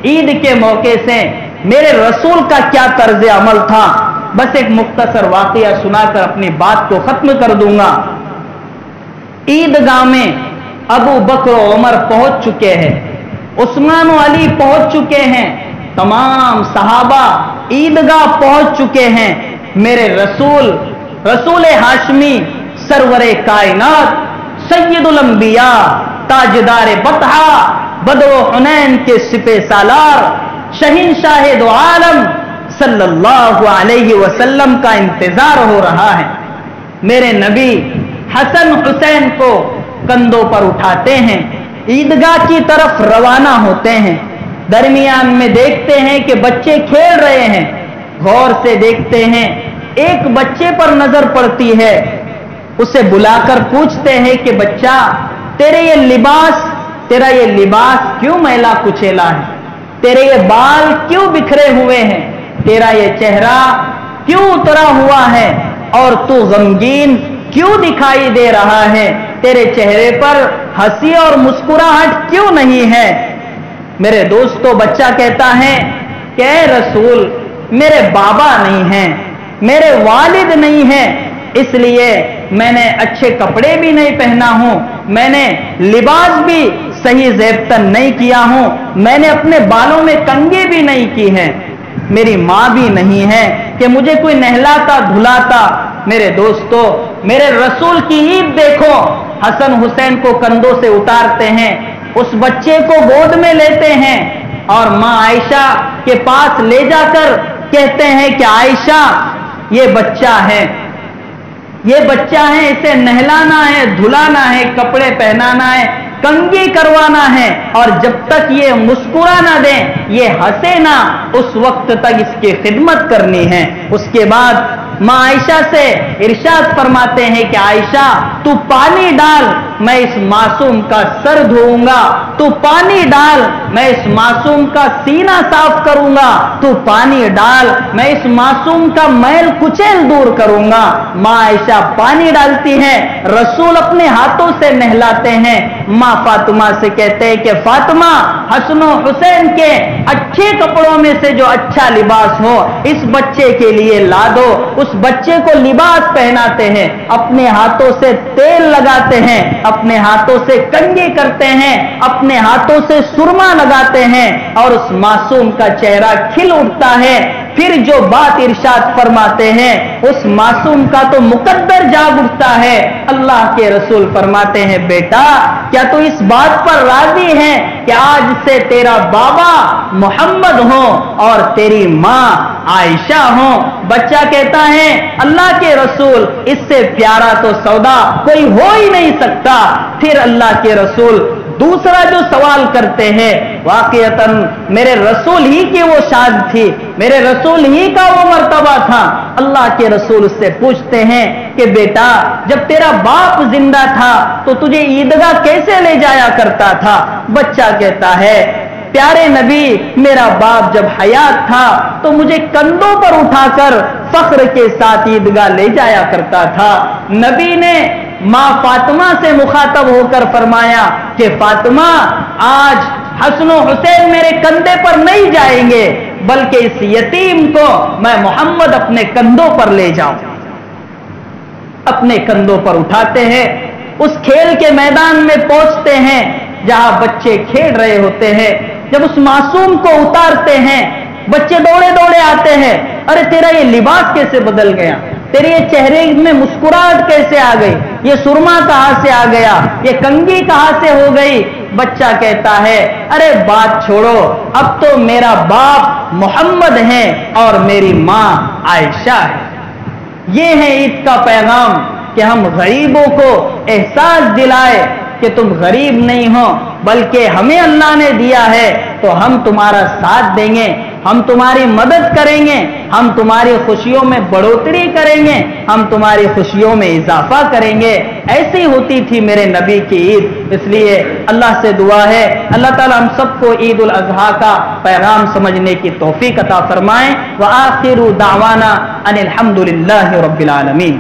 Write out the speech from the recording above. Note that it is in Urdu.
عید کے موقع سے میرے رسول کا کیا طرز عمل تھا، بس ایک مختصر واقعہ سنا کر اپنی بات کو ختم کر دوں گا۔ عیدگاہ میں ابو بکر و عمر پہنچ چکے ہیں، عثمان و علی پہنچ چکے ہیں، تمام صحابہ عیدگاہ پہنچ چکے ہیں۔ میرے رسول ہاشمی سرور کائنات سید الانبیاء تاجدار بطحہ بدر و حنین کے سپہ سالار شہنشاہ دو عالم صلی اللہ علیہ وسلم کا انتظار ہو رہا ہے۔ میرے نبی حسن حسین کو کندھوں پر اٹھاتے ہیں، عیدگاہ کی طرف روانہ ہوتے ہیں۔ درمیان میں دیکھتے ہیں کہ بچے کھیل رہے ہیں، غور سے دیکھتے ہیں، ایک بچے پر نظر پڑتی ہے، اسے بلا کر پوچھتے ہیں کہ بچہ تیرا یہ لباس کیوں میلا کچیلا ہے، تیرے یہ بال کیوں بکھرے ہوئے ہیں، تیرا یہ چہرہ کیوں اترا ہوا ہے اور تو غمگین کیوں دکھائی دے رہا ہے، تیرے چہرے پر ہنسی اور مسکراہٹ کیوں نہیں ہے؟ میرے دوستو، بچہ کہتا ہے کہ اے رسول، میرے بابا نہیں ہیں، میرے والد نہیں ہیں، اس لیے میں نے اچھے کپڑے بھی نہیں پہنا ہوں، میں نے لباس بھی صحیح زیبتن نہیں کیا ہوں، میں نے اپنے بالوں میں کنگھی بھی نہیں کی ہے، میری ماں بھی نہیں ہے کہ مجھے کوئی نہلاتا دھلاتا۔ میرے دوستو، میرے رسول کی عید دیکھو، حسن حسین کو کندھوں سے اتارتے ہیں، اس بچے کو گود میں لیتے ہیں اور ماں عائشہ کے پاس لے جا کر کہتے ہیں کہ عائشہ، یہ بچہ ہے، اسے نہلانا ہے، دھلانا ہے، کپڑے پہنانا ہے، کنگھی کروانا ہے، اور جب تک یہ مسکرا نہ دیں، یہ ہنسے نہ، اس وقت تک اس کی خدمت کرنی ہے۔ اس کے بعد ماں عائشہ سے ارشاد فرماتے ہیں کہ عائشہ، تو پانی ڈال، میں اس معصوم کا سر دھوؤں گا، تو پانی ڈال، میں اس معصوم کا سینہ صاف کروں گا، تو پانی ڈال، میں اس معصوم کا میل کچیل دور کروں گا۔ ماں عائشہ پانی ڈالتی ہیں، رسول اپنے ہاتھوں سے نہلاتے ہیں۔ ماں فاطمہ سے کہتے ہیں کہ فاطمہ، حسن و حسین کے اچھے کپڑوں میں سے جو اچھا لباس ہو اس بچے کے لیے لا دو۔ اس بچے کو لباس پہناتے ہیں، اپنے ہاتھوں سے تیل لگاتے ہیں، اپنے ہاتھوں سے کنگھی کرتے ہیں، اپنے ہاتھوں سے سرما لگاتے ہیں، اور اس معصوم کا چہرہ کھل اٹھتا ہے۔ پھر جو بات ارشاد فرماتے ہیں، اس معصوم کا تو مقدر جاگ اٹھتا ہے۔ اللہ کے رسول فرماتے ہیں، بیٹا کیا تو اس بات پر راضی ہے کہ آج سے تیرا بابا محمد ہو اور تیری ماں عائشہ ہو؟ بچہ کہتا ہے، اللہ کے رسول، اس سے پیارا تو سودا کوئی ہو ہی نہیں سکتا۔ پھر اللہ کے رسول دوسرا جو سوال کرتے ہیں، واقعتاً میرے رسول ہی کی وہ شان تھی، میرے رسول ہی کا وہ مرتبہ تھا۔ اللہ کے رسول اس سے پوچھتے ہیں کہ بیٹا، جب تیرا باپ زندہ تھا تو تجھے عیدگاہ کیسے لے جایا کرتا تھا؟ بچہ کہتا ہے، پیارے نبی، میرا باپ جب حیات تھا تو مجھے کندھوں پر اٹھا کر فخر کے ساتھ عیدگاہ لے جایا کرتا تھا۔ نبی نے ماں فاطمہ سے مخاطب ہو کر فرمایا کہ فاطمہ، آج حسن و حسین میرے کندھے پر نہیں جائیں گے، بلکہ اس یتیم کو میں محمد اپنے کندھوں پر لے جاؤں۔ اپنے کندھوں پر اٹھاتے ہیں، اس کھیل کے میدان میں پہنچتے ہیں جہاں بچے کھیل رہے ہوتے ہیں۔ جب اس معصوم کو اتارتے ہیں، بچے دوڑے دوڑے آتے ہیں، ارے تیرا یہ لباس کیسے بدل گیا، تیرے یہ چہرے میں مسکراہٹ کیسے آ گئی، یہ سرما کہاں سے آ گیا، یہ کنگھی کہاں سے ہو گئی؟ بچہ کہتا ہے، ارے بات چھوڑو، اب تو میرا باپ محمد ہے اور میری ماں عائشہ ہے۔ یہ ہے عید کا پیغام کہ ہم غریبوں کو احساس دلائے کہ تم غریب نہیں ہو، بلکہ ہمیں اللہ نے دیا ہے تو ہم تمہارا ساتھ دیں گے، ہم تمہاری مدد کریں گے، ہم تمہاری خوشیوں میں بڑھوتری کریں گے، ہم تمہاری خوشیوں میں اضافہ کریں گے۔ ایسی ہوتی تھی میرے نبی کی عید۔ اس لیے اللہ سے دعا ہے، اللہ تعالیٰ ہم سب کو عید الاضحیٰ کا پیغام سمجھنے کی توفیق عطا فرمائیں۔ وآخر دعوانا ان الحمد للہ رب العالمین۔